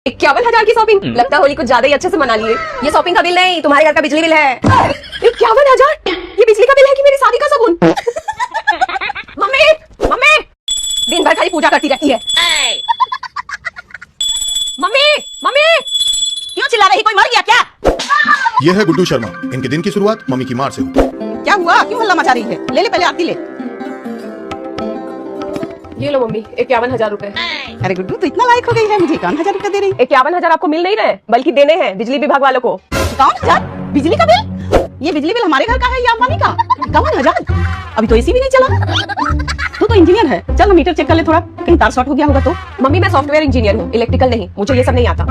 51,000 की शॉपिंग। लगता है होली कुछ ज्यादा ही अच्छे से मना लिए। ये शॉपिंग का बिल नहीं, तुम्हारे घर का बिजली बिल है। 51,000? ये बिजली का बिल है कि मेरी शादी का शगुन? मम्मी मम्मी, दिन भर खाली पूजा करती रहती है। मम्मी मम्मी, क्यों चिल्ला रही? कोई मर गया क्या? ये है गुड्डू शर्मा। इनके दिन की शुरुआत मम्मी की मार से होती। क्या हुआ? क्यों हल्ला मचा रही है? ले ले पहले आरती ले। ये लो मम्मी, 51,000 रुपए। अरे गुड्डू, तो इतना लायक हो गई है, मुझे 51,000 रुपए दे रही। 51,000 आपको मिल नहीं रहे, बल्कि देने हैं बिजली विभाग वालों को। 51,000? बिजली का बिल? ये बिजली बिल हमारे घर का है या अंबानी का? 51,000? अभी तो एसी भी नहीं चला। तू तो इंजीनियर है, चल ना मीटर चेक कर ले थोड़ा, कहीं तार शॉर्ट हो गया होगा तो। मम्मी मैं सॉफ्टवेयर इंजीनियर हूँ, इलेक्ट्रिकल नहीं, मुझे ये सब नहीं आता।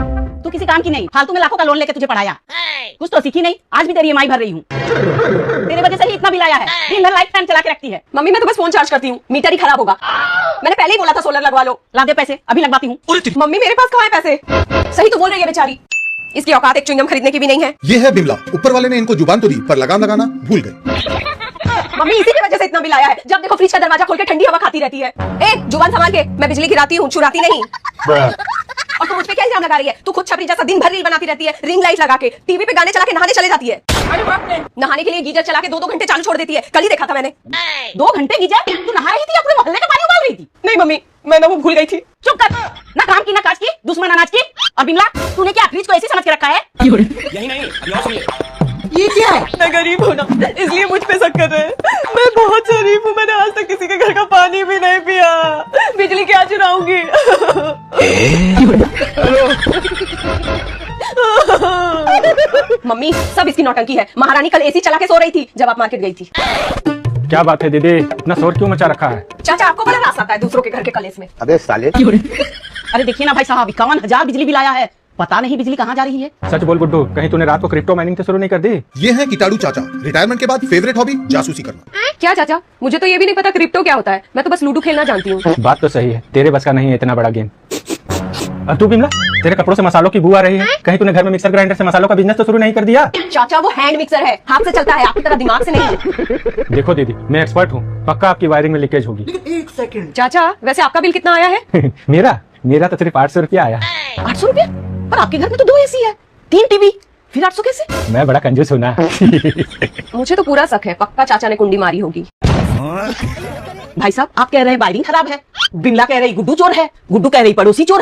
तू किसी काम की नहीं, फालतू में लाखों का लोन लेके तुझे पढ़ाया। कुछ तो सीखी नहीं, आज भी तेरी ईएमआई भर रही हूँ। तेरे वजह से ही इतना बिल आया है। दिन भर लाइट फैन चला के रखती है। मम्मी मैं तो बस फोन चार्ज करती हूँ, मीटर ही खराब होगा। मैंने पहले ही बोला था सोलर लगवा लो। ला दे पैसे, अभी लगवाती हूँ। मम्मी मेरे पास कहाँ है पैसे? सही तो बोल रही है बेचारी, इसकी औकात एक च्युइंगम खरीदने की भी नहीं है। ये है बिमला। ऊपर वाले ने इनको जुबान तो दी, पर लगाम लगाना भूल गए। मम्मी इसी की वजह से इतना बिल आया है। जब देखो फ्रिज का दरवाजा खोल के ठंडी हवा खाती रहती है। ए जुबान संभाल के, मैं बिजली गिराती हूँ, चुराती नहीं। और तू मुझ पे क्या इल्जाम लगा रही है? तू खुद छपरी जैसा दिन भर रील बनाती रहती है, रिंग लाइट लगा के, टीवी पे गाने चला के नहाने चले जाती है। नहाने के लिए गीजर चला के 2-2 घंटे चालू छोड़ देती है। कल ही देखा था मैंने। 2 घंटे गीजर? तू नहा रही थी या पूरे मोहल्ले का पानी उबाल रही थी? नहीं मम्मी, मैं ना वो भूल गई थी। चुप कर, ना काम की ना काज की, दुश्मन अनाज की। और बिमला, तूने क्या फ्रिज को ऐसे समझ के रखा है? यही नहीं, अभी और सुनिए। ये क्या है? मैं गरीब हूँ ना, इसलिए मुझ पे शक कर रहे हैं। मैं बहुत शरीफ हूँ, मैंने आज तक किसी के घर का पानी भी नहीं पिया। बिजली क्या चुराऊंगी? मम्मी सब इसकी नौटंकी है। महारानी कल एसी चला के सो रही थी जब आप मार्केट गई थी। क्या बात है दीदी, इतना शोर क्यों मचा रखा है? चाचा आपको बड़ा रास आता है दूसरों के घर के कलेस में। अबे साले, अरे देखिए ना भाई साहब, 51,000 बिजली बिल आया है। पता नहीं बिजली कहाँ जा रही है। सच बोल गुड्डू, कहीं तूने रात को क्रिप्टो माइनिंग तो शुरू नहीं कर दी? ये है कीटाणु चाचा। रिटायरमेंट के बाद फेवरेट हॉबी जासूसी करना। क्या चाचा? मुझे तो ये भी नहीं पता क्रिप्टो क्या होता है। मैं तो बस लूडो खेलना जानती हूँ। बात तो सही है, तेरे बस का नहीं है इतना बड़ा गेम। और तू बिमला, तेरे कपड़ों से मसालों की बू आ रही है। कहीं तूने घर में मिक्सर ग्राइंडर से मसालों का बिजनेस तो शुरू नहीं कर दिया? चाचा वो हैंड मिक्सर है, हाथ से चलता है, आपकी तरह दिमाग से नहीं। देखो दीदी, मैं एक्सपर्ट हूँ, पक्का आपकी वायरिंग में लीकेज होगी। चाचा वैसे आपका बिल कितना आया है? मेरा तो सिर्फ 800 रुपया आया। 800 रुपया? पर आपके घर में तो 2 एसी है, 3 टीवी, फिर 800 कैसे? मैं बड़ा कंजूस हूँ ना। मुझे तो पूरा शक है, पक्का चाचा ने कुंडी मारी होगी। भाई साहब, आप कह रहे हैं वायरिंग खराब है, बिमला कह रही गुड्डू चोर है, गुड्डू कह रही पड़ोसी चोर है।